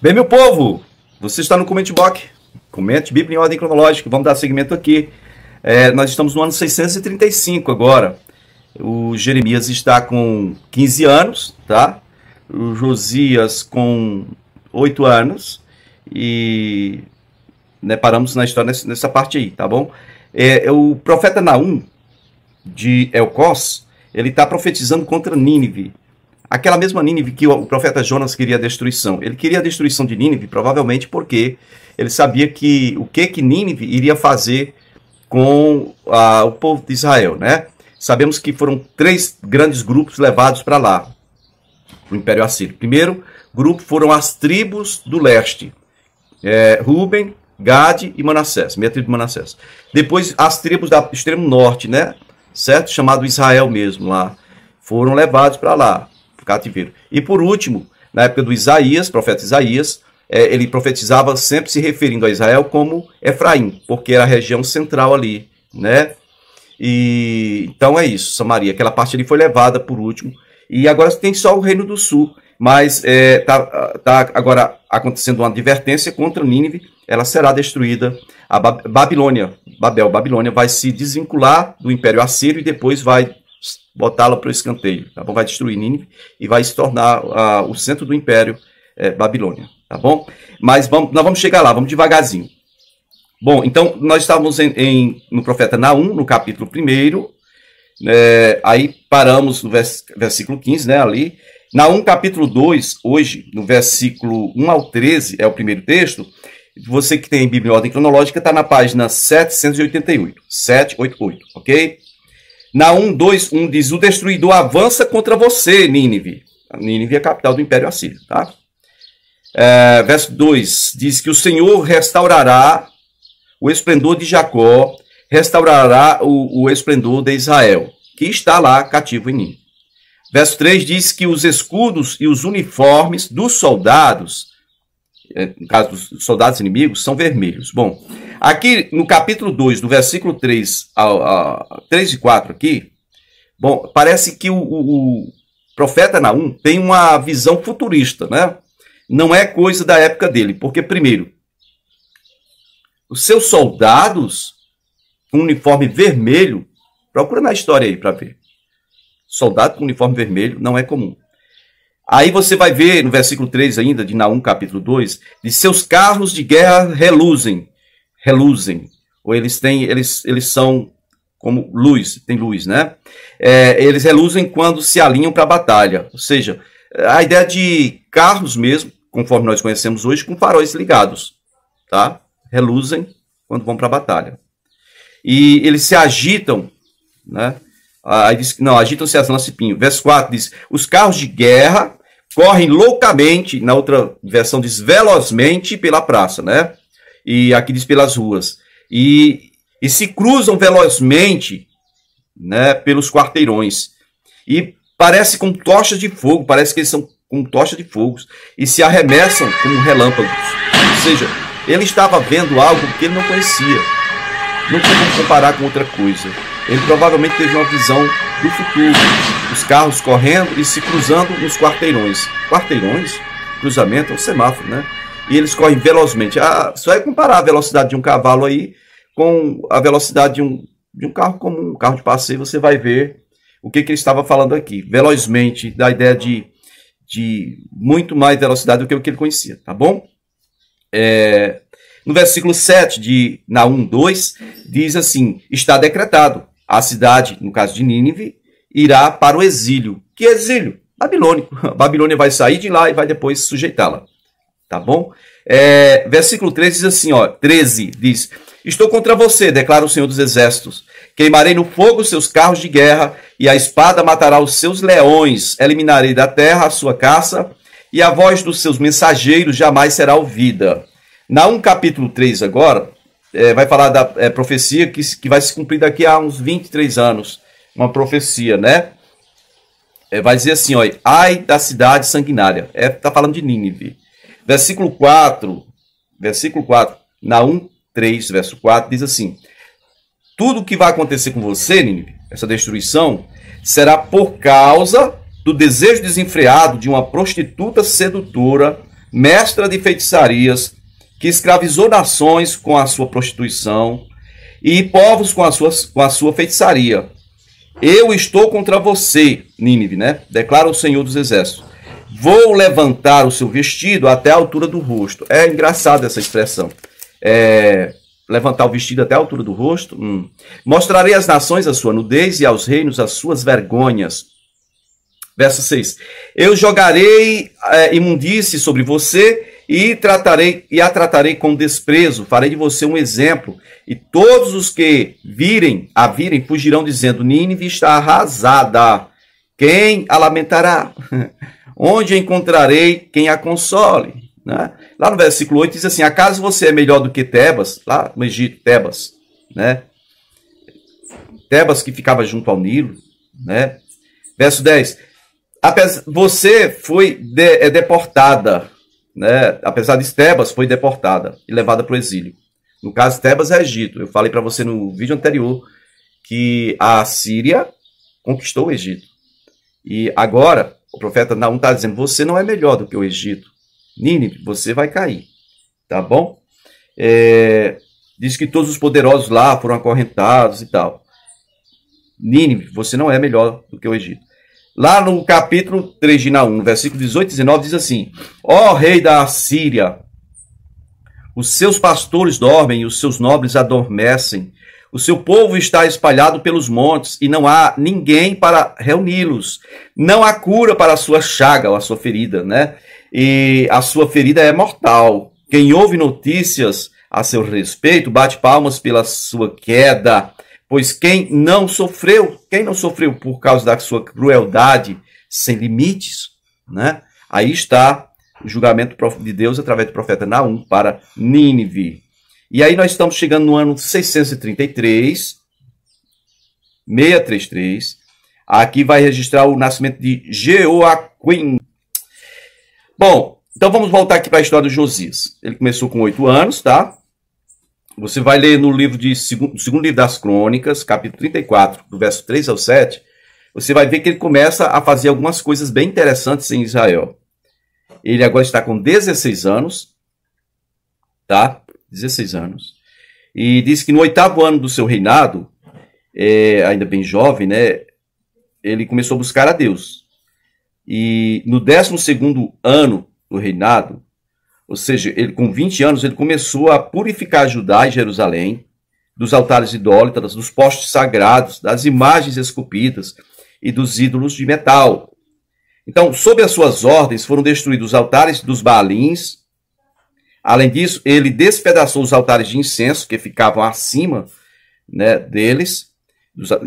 Bem, meu povo, você está no Comente Book, comente Bíblia em ordem cronológica, vamos dar seguimento aqui. Nós estamos no ano 635 agora. O Jeremias está com 15 anos, tá? O Josias com 8 anos e paramos na história nessa parte aí, tá bom? O profeta Naum de Elcós, ele está profetizando contra Nínive. Aquela mesma Nínive que o profeta Jonas queria a destruição. Ele queria a destruição de Nínive, provavelmente porque ele sabia que o que Nínive iria fazer com o povo de Israel, né? Sabemos que foram 3 grandes grupos levados para lá, para o Império Assírio. O primeiro grupo foram as tribos do leste, Ruben, Gade e Manassés, meia tribo de Manassés. Depois as tribos do extremo norte, né? Certo? Chamado Israel mesmo lá, foram levados para lá, para o cativeiro. E por último, na época do Isaías, profeta Isaías, ele profetizava sempre se referindo a Israel como Efraim, porque era a região central ali, né? E então é isso, Samaria, aquela parte ali foi levada por último, e agora tem só o Reino do Sul, mas tá agora acontecendo uma advertência contra Nínive, ela será destruída. A Babilônia vai se desvincular do Império Assírio e depois vai botá-la para o escanteio, tá bom? Vai destruir Nínive e vai se tornar o centro do Império Babilônia, tá bom? Mas nós vamos chegar lá, vamos devagarzinho. Bom, então nós estávamos no profeta Naum, no capítulo 1, aí paramos no versículo 15, né, ali. Naum, capítulo 2, hoje, no versículo 1 ao 13, é o primeiro texto. Você que tem Bíblia em ordem cronológica, está na página 788, 788, ok? Naum 2, 1 diz: o destruidor avança contra você, Nínive. Nínive é a capital do Império Assírio, tá? Verso 2 diz que o Senhor restaurará o esplendor de Jacó, restaurará o esplendor de Israel, que está lá cativo em Nínive. Verso 3 diz que os escudos e os uniformes dos soldados, no caso dos soldados inimigos, são vermelhos. Bom, aqui no capítulo 2, do versículo 3 3 e 4 aqui, bom, parece que o profeta Naum tem uma visão futurista, né? Não é coisa da época dele, porque primeiro, os seus soldados com uniforme vermelho, procura na história aí para ver. Soldado com uniforme vermelho não é comum. Aí você vai ver no versículo 3 ainda, de Naum capítulo 2, de seus carros de guerra reluzem. Ou eles são como luz, tem luz, né? Eles reluzem quando se alinham para a batalha. Ou seja, a ideia de carros mesmo, conforme nós conhecemos hoje, com faróis ligados, tá? Reluzem quando vão para a batalha. E eles se agitam, né? Aí diz que não, agitam-se as lanças e pinho. Verso 4 diz: os carros de guerra correm loucamente, na outra versão diz velozmente pela praça, né? E aqui diz pelas ruas. E se cruzam velozmente, né, pelos quarteirões. E parece com tochas de fogo, parece que eles são com tochas de fogo, e se arremessam como relâmpagos. Ou seja, ele estava vendo algo que ele não conhecia. Não tinha como comparar com outra coisa. Ele provavelmente teve uma visão do futuro. Os carros correndo e se cruzando nos quarteirões. Quarteirões? Cruzamento é um semáforo, né? E eles correm velozmente. Só é comparar a velocidade de um cavalo aí com a velocidade de um carro comum, um carro de passeio. Você vai ver o que ele estava falando aqui. Velozmente, da ideia de muito mais velocidade do que o que ele conhecia, tá bom? No versículo 7 de Naum 2, diz assim: está decretado, a cidade, no caso de Nínive, irá para o exílio. Que exílio? Babilônico. A Babilônia vai sair de lá e vai depois sujeitá-la. Tá bom? Versículo 13 diz assim, 13 diz: estou contra você, declara o Senhor dos Exércitos. Queimarei no fogo os seus carros de guerra, e a espada matará os seus leões. Eliminarei da terra a sua caça, e a voz dos seus mensageiros jamais será ouvida. Naum capítulo 3 agora, vai falar da profecia que vai se cumprir daqui a uns 23 anos. Uma profecia, né? Vai dizer assim, ai da cidade sanguinária. Está falando de Nínive. Versículo 4, Naum 3, verso 4, diz assim: tudo o que vai acontecer com você, Nínive, essa destruição, será por causa do desejo desenfreado de uma prostituta sedutora mestra de feitiçarias, que escravizou nações com a sua prostituição e povos com a sua feitiçaria. Eu estou contra você, Nínive, né? Declara o Senhor dos Exércitos. Vou levantar o seu vestido até a altura do rosto. É engraçada essa expressão. Levantar o vestido até a altura do rosto. Mostrarei às nações a sua nudez e aos reinos as suas vergonhas. Verso 6. Eu jogarei imundície sobre você e a tratarei com desprezo. Farei de você um exemplo. E todos os que a virem fugirão dizendo, Nínive está arrasada. Quem a lamentará? Onde encontrarei quem a console? Né? Lá no versículo 8 diz assim, acaso você é melhor do que Tebas? Lá no Egito, Tebas. Né? Tebas que ficava junto ao Nilo. Né? Verso 10. Você foi deportada. Né? Apesar de Tebas, foi deportada e levada para o exílio. No caso, Tebas é Egito. Eu falei para você no vídeo anterior que a Síria conquistou o Egito. E agora, o profeta Naum está dizendo, você não é melhor do que o Egito. Nínive, você vai cair. Tá bom? Diz que todos os poderosos lá foram acorrentados e tal. Nínive, você não é melhor do que o Egito. Lá no capítulo 3 de Naum, no versículo 18 e 19, diz assim, ó rei da Assíria, os seus pastores dormem e os seus nobres adormecem. O seu povo está espalhado pelos montes e não há ninguém para reuni-los. Não há cura para a sua chaga ou a sua ferida, né? E a sua ferida é mortal. Quem ouve notícias a seu respeito bate palmas pela sua queda. Pois quem não sofreu por causa da sua crueldade sem limites, né? Aí está o julgamento de Deus através do profeta Naum para Nínive. E aí nós estamos chegando no ano 633, 633. Aqui vai registrar o nascimento de Jeoaquim. Bom, então vamos voltar aqui para a história de Josias. Ele começou com 8 anos, tá? Você vai ler no livro segundo livro das Crônicas, capítulo 34, do verso 3 ao 7, você vai ver que ele começa a fazer algumas coisas bem interessantes em Israel. Ele agora está com 16 anos, tá? 16 anos. E diz que no 8º ano do seu reinado, ainda bem jovem, né? Ele começou a buscar a Deus. E no 12º ano do reinado, ou seja, ele com 20 anos, ele começou a purificar Judá e Jerusalém dos altares idólatras, dos postes sagrados, das imagens esculpidas e dos ídolos de metal. Então, sob as suas ordens, foram destruídos os altares dos Baalins. Além disso, ele despedaçou os altares de incenso que ficavam acima, né, deles,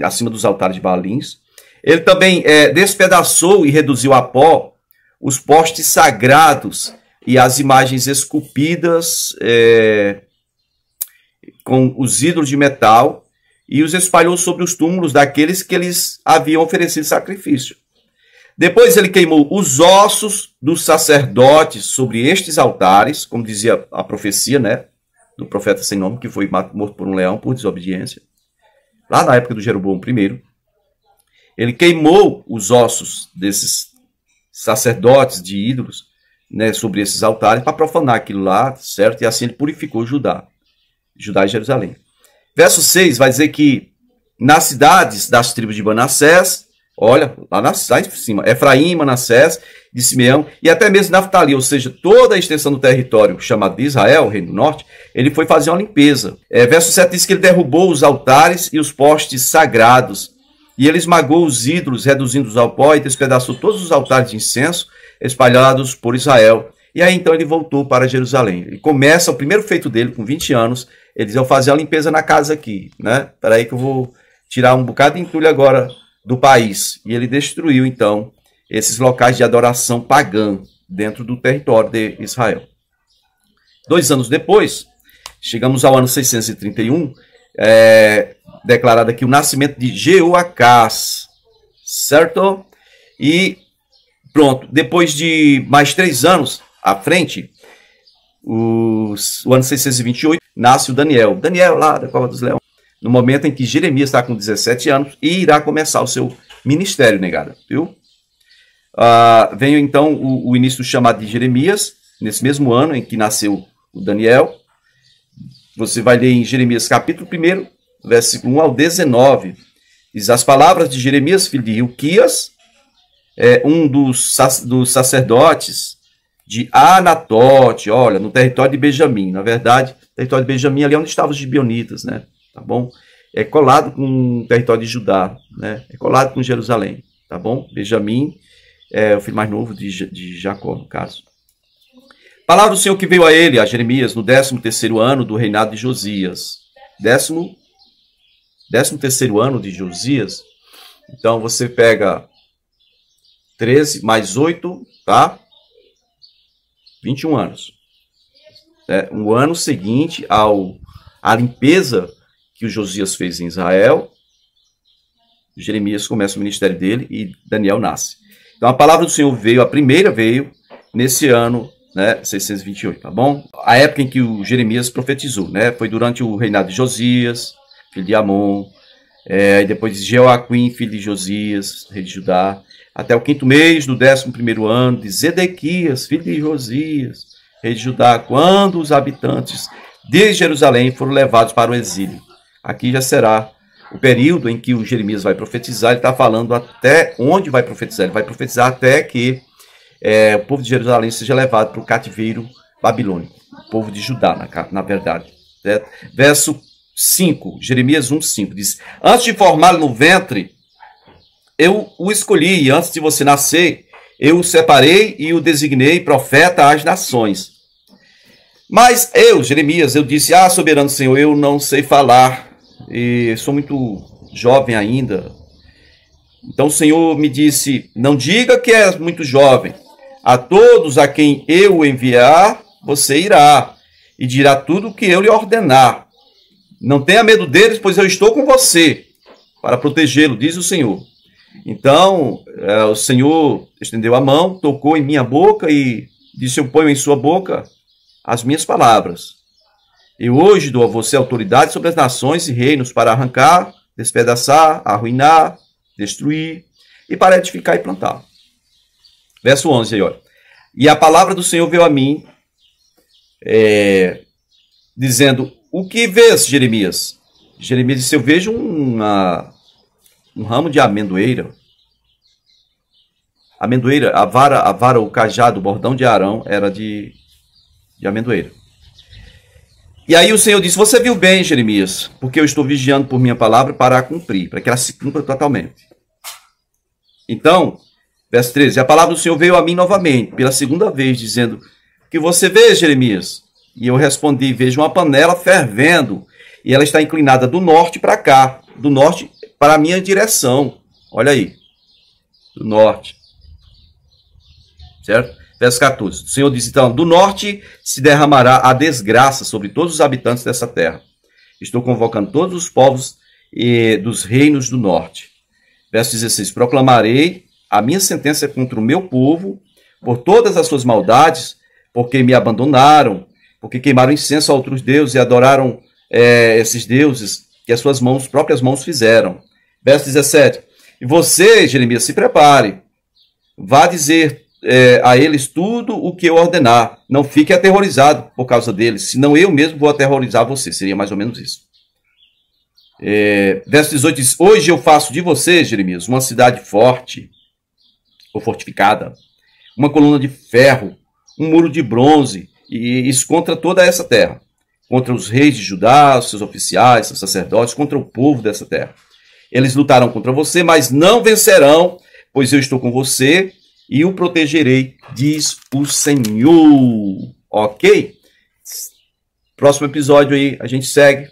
acima dos altares de Baalins. Ele também despedaçou e reduziu a pó os postes sagrados e as imagens esculpidas com os ídolos de metal e os espalhou sobre os túmulos daqueles que eles haviam oferecido sacrifício. Depois ele queimou os ossos dos sacerdotes sobre estes altares, como dizia a profecia, né, do profeta sem nome, que foi morto por um leão por desobediência, lá na época do Jeroboão I. Ele queimou os ossos desses sacerdotes de ídolos, né, sobre esses altares, para profanar aquilo lá, certo? E assim ele purificou Judá e Jerusalém. Verso 6 vai dizer que nas cidades das tribos de Manassés, olha, lá em cima, Efraim, Manassés, de Simeão, e até mesmo Naftali, ou seja, toda a extensão do território chamado de Israel, o Reino do Norte, ele foi fazer uma limpeza. Verso 7 diz que ele derrubou os altares e os postes sagrados, e ele esmagou os ídolos, reduzindo-os ao pó, e despedaçou todos os altares de incenso espalhados por Israel. E aí então ele voltou para Jerusalém. Ele começa, o primeiro feito dele, com 20 anos, ele diz, eu vou fazer a limpeza na casa aqui, né? Espera aí que eu vou tirar um bocado de entulho agora do país. E ele destruiu, então, esses locais de adoração pagã dentro do território de Israel. 2 anos depois, chegamos ao ano 631, declarado aqui o nascimento de Jeoacás, certo? E pronto, depois de mais 3 anos à frente, o ano 628, nasce o Daniel. Daniel lá da Cova dos Leões, no momento em que Jeremias está com 17 anos e irá começar o seu ministério, negada, viu? Vem então o início do chamado de Jeremias, nesse mesmo ano em que nasceu o Daniel. Você vai ler em Jeremias capítulo 1, versículo 1 ao 19. Diz: as palavras de Jeremias, filho de Hilquias, um dos sacerdotes de Anatote, olha, no território de Benjamim. Na verdade, o território de Benjamim ali é onde estavam os gibeonitas, né? Tá bom? É colado com o território de Judá, né? É colado com Jerusalém, tá bom? Benjamim é o filho mais novo de Jacó, no caso. Palavra do Senhor que veio a ele, a Jeremias, no 13º ano do reinado de Josias. 13º ano de Josias. Então, você pega 13 mais 8, tá? 21 anos. Um ano seguinte à limpeza que o Josias fez em Israel, Jeremias começa o ministério dele e Daniel nasce. Então, a palavra do Senhor veio, a primeira veio nesse ano, né, 628, tá bom? A época em que o Jeremias profetizou, né? Foi durante o reinado de Josias, filho de Amon, e depois de Jeoaquim, filho de Josias, rei de Judá, até o 5º mês do 11º ano de Zedequias, filho de Josias, rei de Judá, quando os habitantes de Jerusalém foram levados para o exílio. Aqui já será o período em que o Jeremias vai profetizar. Ele está falando até onde vai profetizar. Ele vai profetizar até que o povo de Jerusalém seja levado para o cativeiro babilônico. O povo de Judá, na verdade. Certo? Verso 5, Jeremias 1:5 diz: antes de formá-lo no ventre, eu o escolhi, e antes de você nascer, eu o separei e o designei profeta às nações. Mas eu, Jeremias, eu disse: soberano Senhor, eu não sei falar, e sou muito jovem ainda. Então o Senhor me disse: não diga que és muito jovem. A todos a quem eu o enviar, você irá, e dirá tudo o que eu lhe ordenar. Não tenha medo deles, pois eu estou com você, para protegê-lo, diz o Senhor. Então o Senhor estendeu a mão, tocou em minha boca e disse: eu ponho em sua boca as minhas palavras. Eu hoje dou a você autoridade sobre as nações e reinos para arrancar, despedaçar, arruinar, destruir e para edificar e plantar. Verso 11 aí, olha. E a palavra do Senhor veio a mim, dizendo: o que vês, Jeremias? Jeremias disse: eu vejo um ramo de amendoeira. Amendoeira, a vara, o cajado, o bordão de Arão era de amendoeira. E aí o Senhor disse: você viu bem, Jeremias, porque eu estou vigiando por minha palavra para a cumprir, para que ela se cumpra totalmente. Então, verso 13, a palavra do Senhor veio a mim novamente, pela segunda vez, dizendo: o que você vê, Jeremias? E eu respondi: vejo uma panela fervendo, e ela está inclinada do norte para cá, do norte para a minha direção. Olha aí, do norte. Certo? Verso 14. O Senhor diz então: do norte se derramará a desgraça sobre todos os habitantes dessa terra. Estou convocando todos os povos dos reinos do norte. Verso 16. Proclamarei a minha sentença contra o meu povo por todas as suas maldades, porque me abandonaram, porque queimaram incenso a outros deuses e adoraram esses deuses que as suas próprias mãos fizeram. Verso 17. E você, Jeremias, se prepare. Vá dizer a eles tudo o que eu ordenar. Não fique aterrorizado por causa deles, senão eu mesmo vou aterrorizar você. Seria mais ou menos isso. Verso 18 diz: hoje eu faço de você, Jeremias, uma cidade forte ou fortificada, uma coluna de ferro, um muro de bronze, e isso contra toda essa terra, contra os reis de Judá, os seus oficiais, seus sacerdotes, contra o povo dessa terra. Eles lutarão contra você, mas não vencerão, pois eu estou com você e o protegerei, diz o Senhor. Ok? Próximo episódio aí, a gente segue.